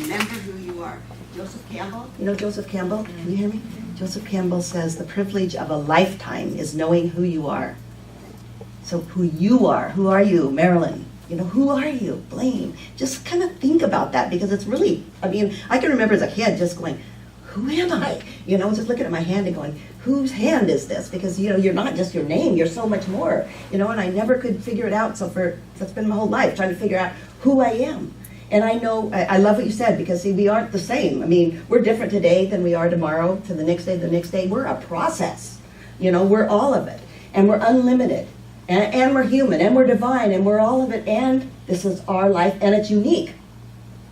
remember who you are. Joseph Campbell? You know Joseph Campbell? Can you hear me? Joseph Campbell says the privilege of a lifetime is knowing who you are. So who you are. Who are you, Marilyn? You know, who are you, Blaine? Just kind of think about that, because it's really, I mean, I can remember as a kid just going, who am I? You know, just looking at my hand and going, whose hand is this? Because, you know, you're not just your name, you're so much more. You know, and I never could figure it out, so that's been my whole life, trying to figure out who I am. And I know, I love what you said, because see, we aren't the same. I mean, we're different today than we are tomorrow, to the next day, the next day. We're a process. You know, we're all of it. And we're unlimited. And we're human, and we're divine, and we're all of it, and this is our life, and it's unique.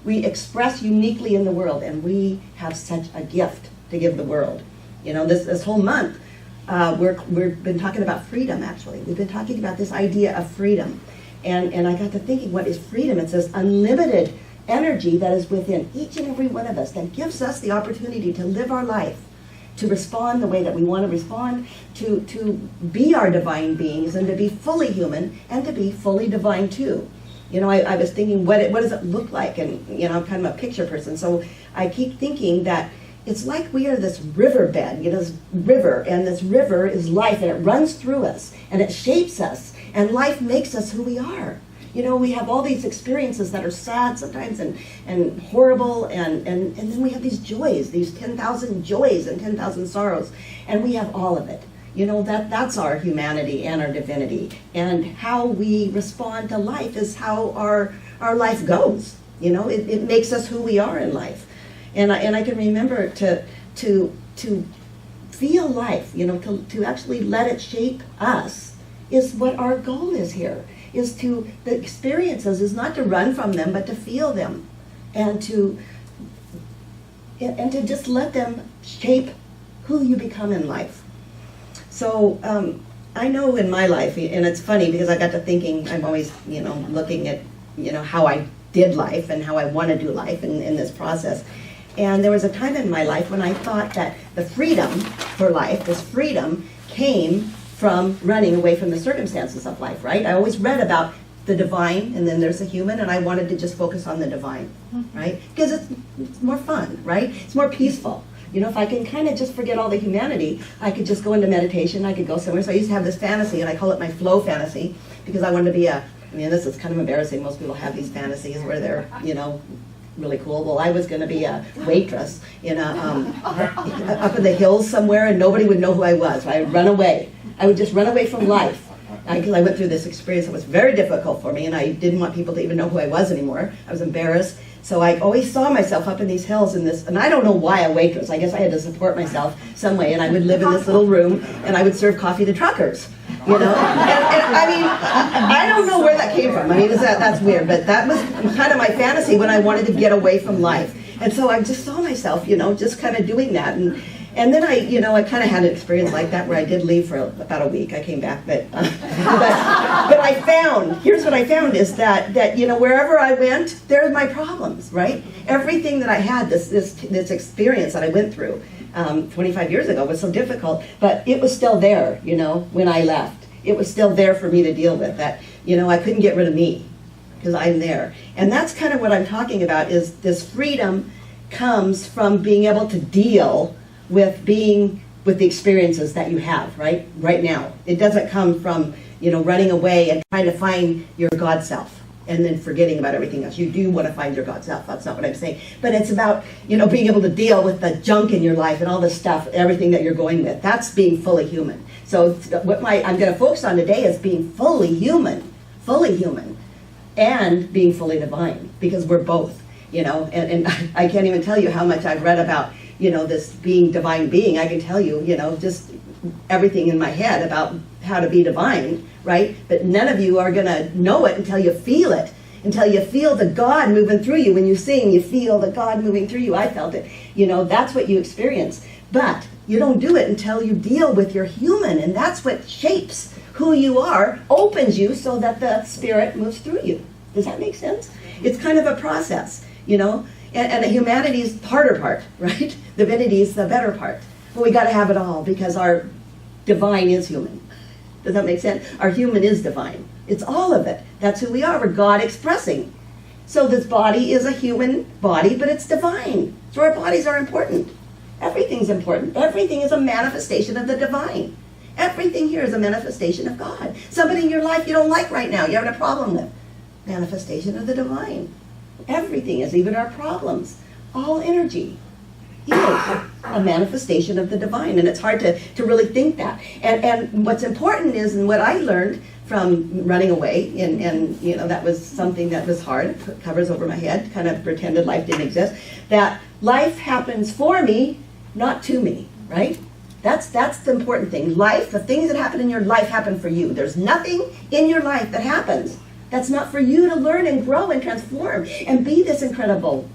We express uniquely in the world, and we have such a gift to give the world. You know, this whole month, we've been talking about freedom, actually. We've been talking about this idea of freedom. And I got to thinking, what is freedom? It's this unlimited energy that is within each and every one of us that gives us the opportunity to live our life, to respond the way that we want to respond, to be our divine beings, and to be fully human, and to be fully divine too. You know, I was thinking, what does it look like? And, you know, I'm kind of a picture person, so I keep thinking that it's like we are this riverbed, you know, this river, and this river is life, and it runs through us, and it shapes us, and life makes us who we are. You know, we have all these experiences that are sad sometimes and horrible, and then we have these joys, these 10,000 joys and 10,000 sorrows, and we have all of it. You know, that's our humanity and our divinity, and how we respond to life is how our life goes. You know, it makes us who we are in life. And I can remember to feel life, you know, to actually let it shape us is what our goal is here. The experiences is not to run from them, but to feel them, and to just let them shape who you become in life. So I know in my life, and it's funny because I got to thinking, I'm always, you know, looking at, you know, how I did life and how I want to do life in this process. And there was a time in my life when I thought that the freedom for life, this freedom, came from running away from the circumstances of life, right? I always read about the divine, and then there's the human, and I wanted to just focus on the divine, right? Because it's more fun, right? It's more peaceful. You know, if I can kind of just forget all the humanity, I could just go into meditation, I could go somewhere. So I used to have this fantasy, and I call it my flow fantasy, because I wanted to be I mean, this is kind of embarrassing. Most people have these fantasies where they're, you know, really cool. Well, I was going to be a waitress in up in the hills somewhere, and nobody would know who I was. I would run away. I would just run away from life, because I went through this experience that was very difficult for me, and I didn't want people to even know who I was anymore. I was embarrassed. So I always saw myself up in these hills and I don't know why a waitress. I guess I had to support myself some way, and I would live in this little room, and I would serve coffee to truckers. You know, and I mean, I don't know where that came from. I mean, that's weird, but that was kind of my fantasy when I wanted to get away from life. And so I just saw myself, you know, just kind of doing that. And then I kind of had an experience like that where I did leave for about a week. I came back, but I found, here's what I found is that you know, wherever I went, there's my problems, right? Everything that I had, this experience that I went through 25 years ago was so difficult, but it was still there, you know, when I left. It was still there for me to deal with, that, you know, I couldn't get rid of me because I'm there. And that's kind of what I'm talking about, is this freedom comes from being able to deal with the experiences that you have right now. It doesn't come from, you know, running away and trying to find your God self and then forgetting about everything else. You do want to find your God self. That's not what I'm saying. But it's about, you know, being able to deal with the junk in your life and all this stuff, everything that you're going with. That's being fully human. So what I'm going to focus on today is being fully human, and being fully divine, because we're both, you know. And I can't even tell you how much I've read about, you know, this being divine being. I can tell you, you know, just everything in my head about how to be divine, right? But none of you are going to know it until you feel it, until you feel the God moving through you. When you sing, you feel the God moving through you. I felt it. You know, that's what you experience. But you don't do it until you deal with your human, and that's what shapes who you are, opens you so that the spirit moves through you. Does that make sense? It's kind of a process, you know? And the humanity is the harder part, right? Divinity is the better part. But we got to have it all, because our divine is human. Does that make sense? Our human is divine. It's all of it. That's who we are. We're God expressing. So this body is a human body, but it's divine. So our bodies are important. Everything's important. Everything is a manifestation of the divine. Everything here is a manifestation of God. Somebody in your life you don't like right now, you're having a problem with. Manifestation of the divine. Everything is, even our problems. All energy is a manifestation of the divine. And it's hard to really think that. And what's important is, and what I learned from running away, and you know, that was something that was hard, put covers over my head, kind of pretended life didn't exist, that life happens for me, not to me, right? That's the important thing. Life, the things that happen in your life happen for you. There's nothing in your life that happens that's not for you to learn and grow and transform and be this incredible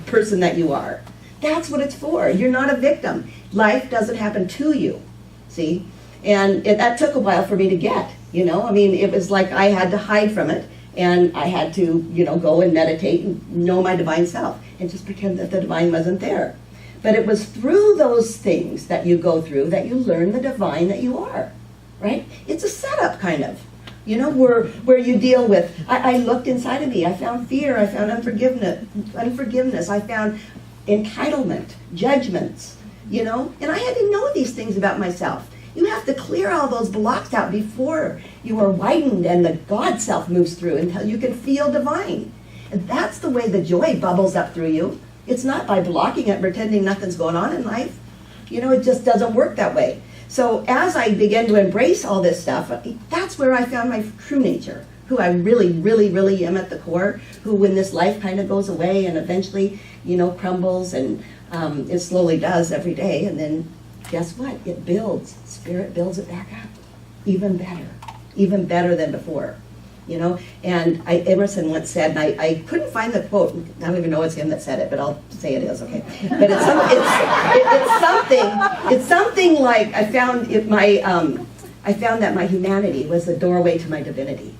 person that you are. That's what it's for. You're not a victim. Life doesn't happen to you, see? And that took a while for me to get, you know? I mean, it was like I had to hide from it, and I had to, you know, go and meditate and know my divine self and just pretend that the divine wasn't there. But it was through those things that you go through that you learn the divine that you are, right? It's a setup, kind of. You know, where you deal with, I looked inside of me, I found fear, I found unforgiveness, I found entitlement, judgments, you know, and I had to know these things about myself. You have to clear all those blocks out before you are widened and the God self moves through until you can feel divine. And that's the way the joy bubbles up through you. It's not by blocking it, pretending nothing's going on in life. You know, it just doesn't work that way. So as I began to embrace all this stuff, that's where I found my true nature, who I really, really, really am at the core, who when this life kind of goes away and eventually, you know, crumbles, and it slowly does every day, and then guess what? It builds. Spirit builds it back up. Even better than before. You know, and Emerson once said, and I couldn't find the quote, I don't even know it's him that said it, but I'll say it is, okay. But it's something like, I found that my humanity was the doorway to my divinity.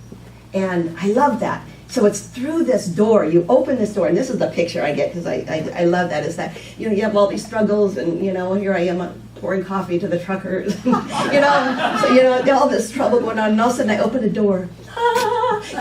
And I love that. So it's through this door, you open this door, and this is the picture I get, because I love that, is that, you know, you have all these struggles, and, you know, here I am pouring coffee to the truckers, you know, so, you know, all this trouble going on, and all of a sudden I open a door,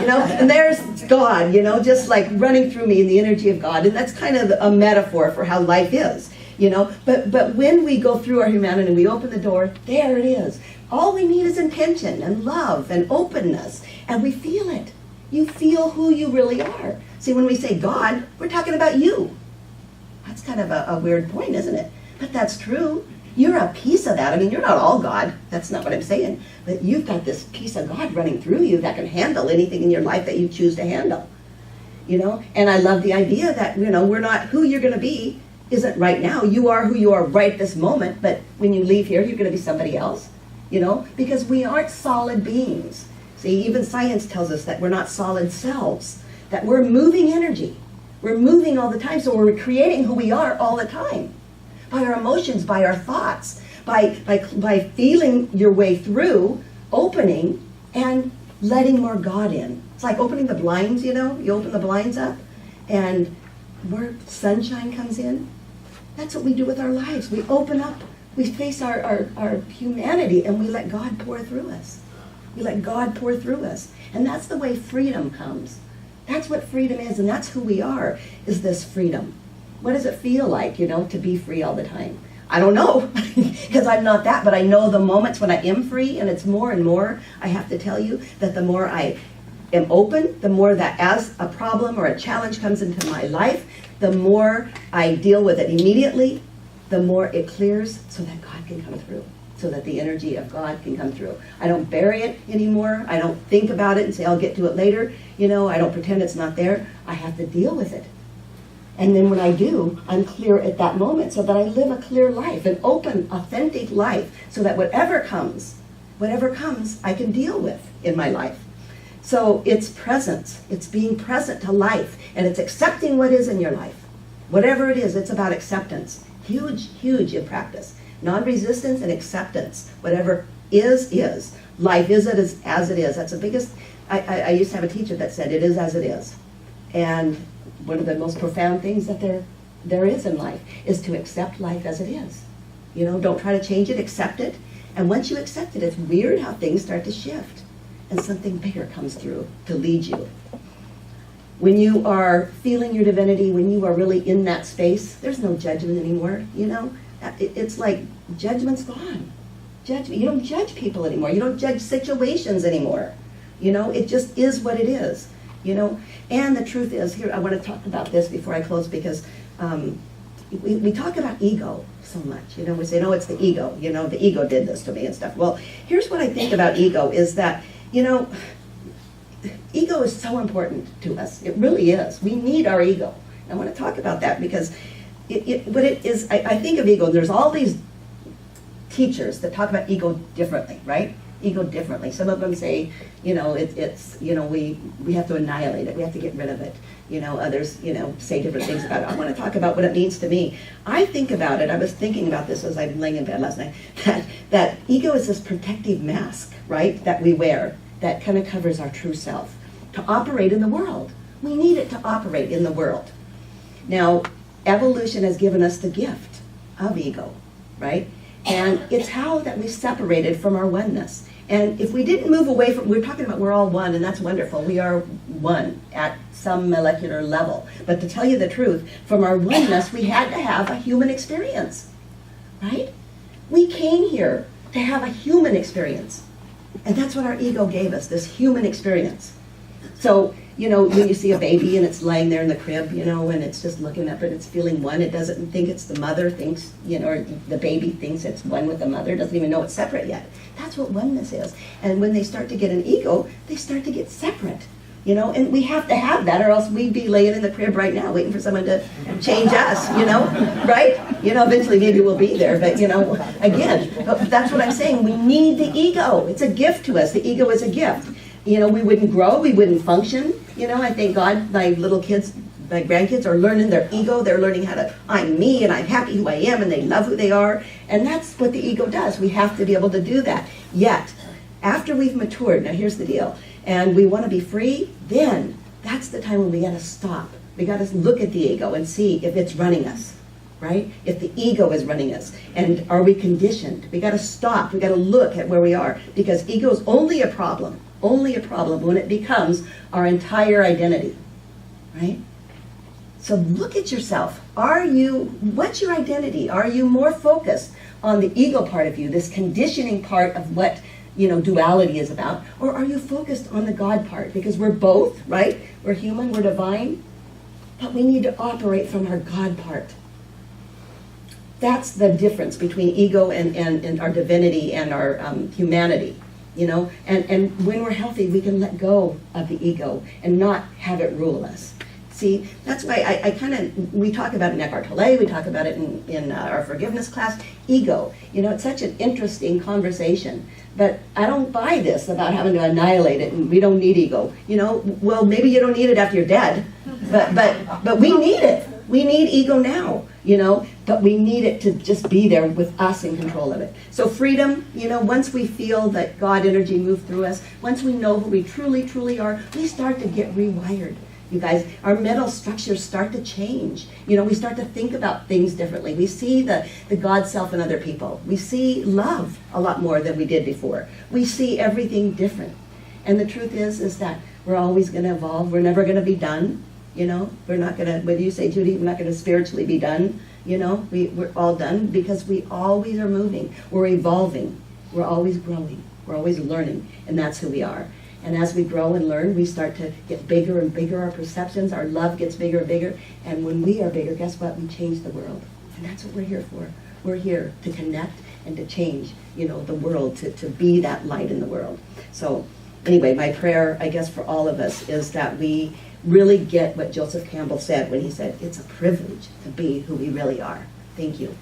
you know, and there's God, you know, just like running through me in the energy of God, and that's kind of a metaphor for how life is, you know, but when we go through our humanity and we open the door, there it is. All we need is intention and love and openness, and we feel it. You feel who you really are. See, when we say God, we're talking about you. That's kind of a weird point, isn't it? But that's true. You're a piece of that. I mean, you're not all God. That's not what I'm saying. But you've got this piece of God running through you that can handle anything in your life that you choose to handle. You know? And I love the idea that, you know, we're not who you're going to be isn't right now. You are who you are right this moment. But when you leave here, you're going to be somebody else. You know? Because we aren't solid beings. See, even science tells us that we're not solid selves, that we're moving energy. We're moving all the time, so we're creating who we are all the time. By our emotions, by our thoughts, by feeling your way through, opening, and letting more God in. It's like opening the blinds, you know? You open the blinds up, and where sunshine comes in. That's what we do with our lives. We open up, we face our humanity, and we let God pour through us. We let God pour through us. And that's the way freedom comes. That's what freedom is, and that's who we are, is this freedom. What does it feel like, you know, to be free all the time? I don't know, because I'm not that, but I know the moments when I am free, and it's more and more, I have to tell you, that the more I am open, the more that as a problem or a challenge comes into my life, the more I deal with it immediately, the more it clears so that God can come through. So that the energy of God can come through. I don't bury it anymore. I don't think about it and say, I'll get to it later. You know, I don't pretend it's not there. I have to deal with it. And then when I do, I'm clear at that moment so that I live a clear life, an open, authentic life, so that whatever comes, I can deal with in my life. So it's presence. It's being present to life, and it's accepting what is in your life. Whatever it is, it's about acceptance. Huge, huge in practice. Non-resistance and acceptance. Whatever is. Life is as it is. That's the biggest. I used to have a teacher that said, it is as it is. And one of the most profound things that there is in life is to accept life as it is. You know, don't try to change it, accept it. And once you accept it, it's weird how things start to shift. And something bigger comes through to lead you. when you are feeling your divinity, when you are really in that space, there's no judgment anymore, you know? It's like judgment's gone. You don't judge people anymore. You don't judge situations anymore. You know, it just is what it is, you know? And the truth is, here, I want to talk about this before I close, because we talk about ego so much, you know? We say, no, it's the ego, you know, the ego did this to me and stuff. Well, here's what I think about ego is that, you know, ego is so important to us. It really is. We need our ego. I want to talk about that because what it is, I think of ego, there's all these teachers that talk about ego differently, right? Ego differently. Some of them say, you know, it's you know, we have to annihilate it. We have to get rid of it. You know, others, you know, say different things about it. I want to talk about what it means to me. I think about it, I was thinking about this as I'm laying in bed last night, that ego is this protective mask, right, that we wear that kind of covers our true self to operate in the world. We need it to operate in the world. Now, evolution has given us the gift of ego, right? And it's how that we separated from our oneness. And if we didn't move away from, we're talking about we're all one, and that's wonderful. We are one at some molecular level. But to tell you the truth, from our oneness, we had to have a human experience, right? We came here to have a human experience. And that's what our ego gave us, this human experience. So, you know, when you see a baby and it's laying there in the crib, you know, and it's just looking up and it's feeling one, it doesn't think it's the mother, thinks, you know, or the baby thinks it's one with the mother, doesn't even know it's separate yet. That's what oneness is. And when they start to get an ego, they start to get separate, you know, and we have to have that or else we'd be laying in the crib right now waiting for someone to change us, you know, right? You know, eventually maybe we'll be there, but, you know, again, that's what I'm saying. We need the ego. It's a gift to us. The ego is a gift. You know, we wouldn't grow, we wouldn't function. You know, I thank God my little kids, my grandkids are learning their ego. They're learning how to, I'm me and I'm happy who I am and they love who they are. And that's what the ego does. We have to be able to do that. Yet, after we've matured, now here's the deal, and we want to be free, then that's the time when we got to stop. We got to look at the ego and see if it's running us, right? If the ego is running us. And are we conditioned? We got to stop. We got to look at where we are, because ego is only a problem when it becomes our entire identity, right? So look at yourself. What's your identity? Are you more focused on the ego part of you, this conditioning part of what, you know, duality is about? Or are you focused on the God part? Because we're both, right? We're human, we're divine, but we need to operate from our God part. That's the difference between ego and our divinity and our humanity. You know, and when we're healthy, we can let go of the ego and not have it rule us. See, that's why we talk about it in Eckhart Tolle, we talk about it in our forgiveness class, ego. You know, it's such an interesting conversation, but I don't buy this about having to annihilate it and we don't need ego. You know, well, maybe you don't need it after you're dead, but we need it. We need ego now, you know, but we need it to just be there with us in control of it. So freedom, you know, once we feel that God energy move through us, once we know who we truly, truly are, we start to get rewired. You guys, our mental structures start to change. You know, we start to think about things differently. We see the God self in other people. We see love a lot more than we did before. We see everything different. And the truth is that we're always going to evolve. We're never going to be done. You know, we're not going to, whether you say, Judy, we're not going to spiritually be done. You know, we're all done because we always are moving. We're evolving. We're always growing. We're always learning. And that's who we are. And as we grow and learn, we start to get bigger and bigger. Our perceptions, our love gets bigger and bigger. And when we are bigger, guess what? We change the world. And that's what we're here for. We're here to connect and to change, you know, the world, to be that light in the world. So anyway, my prayer, I guess, for all of us is that we really get what Joseph Campbell said when he said, it's a privilege to be who we really are. Thank you.